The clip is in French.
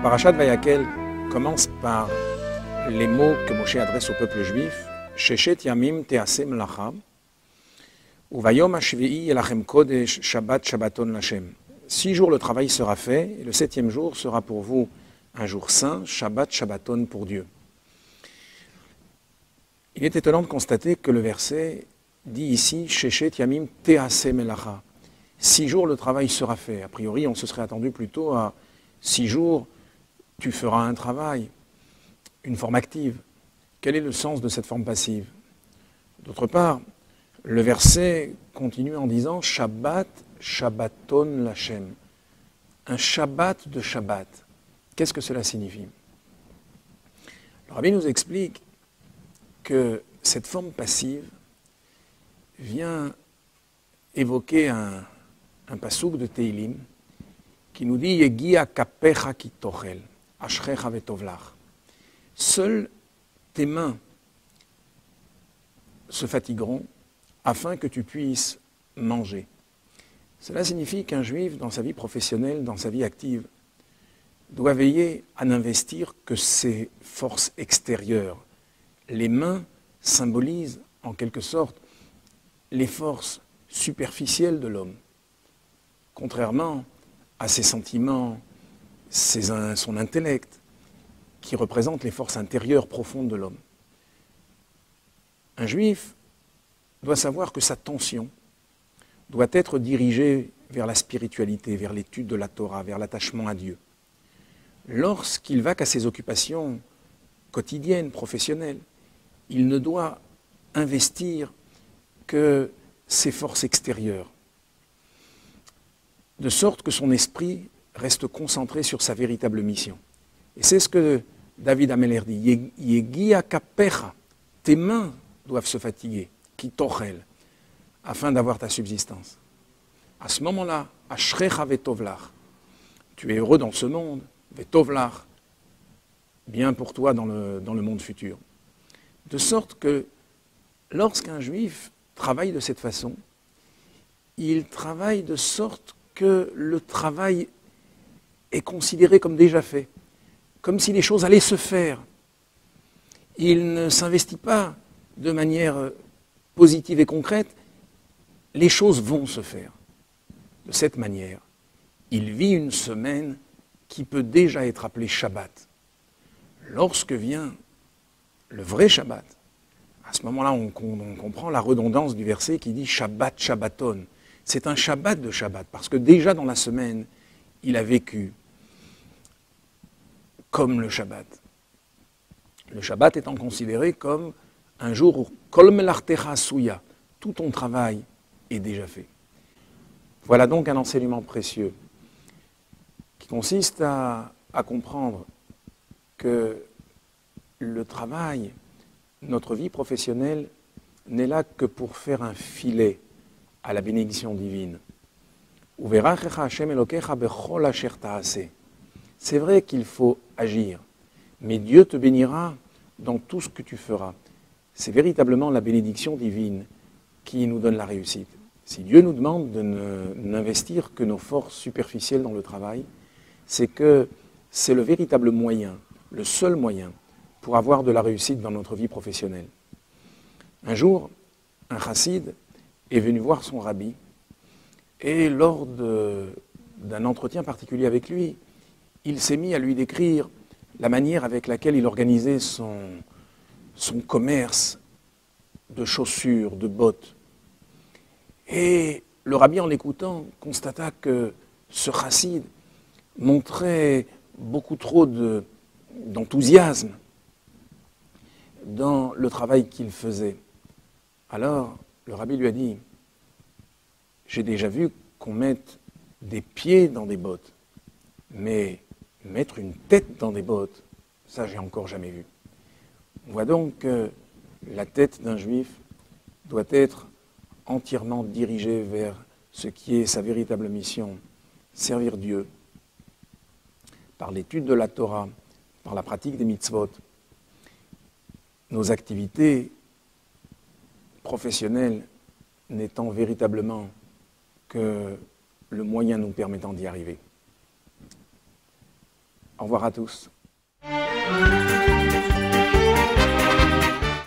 Parashat Vayakel commence par les mots que Moshe adresse au peuple juif. Sheshet yamim te'aseh melacha, uvayom hashvi'i yelachem kodesh shabbat shabbaton lachem. 6 jours le travail sera fait, et le 7e jour sera pour vous un jour saint, Shabbat shabbaton pour Dieu. Il est étonnant de constater que le verset dit ici Sheshet yamim te'aseh melacha. 6 jours le travail sera fait. A priori, on se serait attendu plutôt à 6 jours tu feras un travail, une forme active. Quel est le sens de cette forme passive? D'autre part, le verset continue en disant Shabbat shabbaton lachem. Un Shabbat de Shabbat. Qu'est-ce que cela signifie? Le Rabbi nous explique que cette forme passive vient évoquer un pasouk de Teilim qui nous dit Yegia kapecha kitochel, ashrecha vetovlach. Seules tes mains se fatigueront afin que tu puisses manger. Cela signifie qu'un juif, dans sa vie professionnelle, dans sa vie active, doit veiller à n'investir que ses forces extérieures. Les mains symbolisent, en quelque sorte, les forces superficielles de l'homme. Contrairement à ses sentiments, son intellect, qui représentent les forces intérieures profondes de l'homme. Un juif doit savoir que sa tension doit être dirigée vers la spiritualité, vers l'étude de la Torah, vers l'attachement à Dieu. Lorsqu'il va qu'à ses occupations quotidiennes, professionnelles, il ne doit investir que ses forces extérieures, de sorte que son esprit reste concentré sur sa véritable mission. Et c'est ce que David Ameler dit, Yegia kapecha, tes mains doivent se fatiguer, kitochel, afin d'avoir ta subsistance. À ce moment-là, ashrecha vetovlach, tu es heureux dans ce monde, vetovlach, bien pour toi dans le monde futur. De sorte que lorsqu'un juif travaille de cette façon, il travaille de sorte que le travail est considéré comme déjà fait, comme si les choses allaient se faire. Il ne s'investit pas de manière positive et concrète, les choses vont se faire. De cette manière, il vit une semaine qui peut déjà être appelée Shabbat. Lorsque vient le vrai Shabbat, à ce moment-là, on comprend la redondance du verset qui dit Shabbat Shabbaton. C'est un Shabbat de Shabbat, parce que déjà dans la semaine, il a vécu comme le Shabbat. Le Shabbat étant considéré comme un jour où Kol melartecha suya, tout ton travail est déjà fait. Voilà donc un enseignement précieux qui consiste à comprendre que le travail, notre vie professionnelle, n'est là que pour faire un filet à la bénédiction divine. C'est vrai qu'il faut agir, mais Dieu te bénira dans tout ce que tu feras. C'est véritablement la bénédiction divine qui nous donne la réussite. Si Dieu nous demande de n'investir que nos forces superficielles dans le travail, c'est que c'est le véritable moyen, le seul moyen pour avoir de la réussite dans notre vie professionnelle. Un jour, un chassid est venu voir son rabbi et lors d'un entretien particulier avec lui, il s'est mis à lui décrire la manière avec laquelle il organisait son commerce de chaussures, de bottes. Et le rabbi, en l'écoutant, constata que ce chassid montrait beaucoup trop d'enthousiasme dans le travail qu'il faisait. Alors, le rabbi lui a dit, j'ai déjà vu qu'on mette des pieds dans des bottes, mais mettre une tête dans des bottes, ça j'ai encore jamais vu. On voit donc que la tête d'un juif doit être entièrement dirigée vers ce qui est sa véritable mission, servir Dieu, par l'étude de la Torah, par la pratique des mitzvot. Nos activités professionnelles n'étant véritablement que le moyen nous permettant d'y arriver. Au revoir à tous.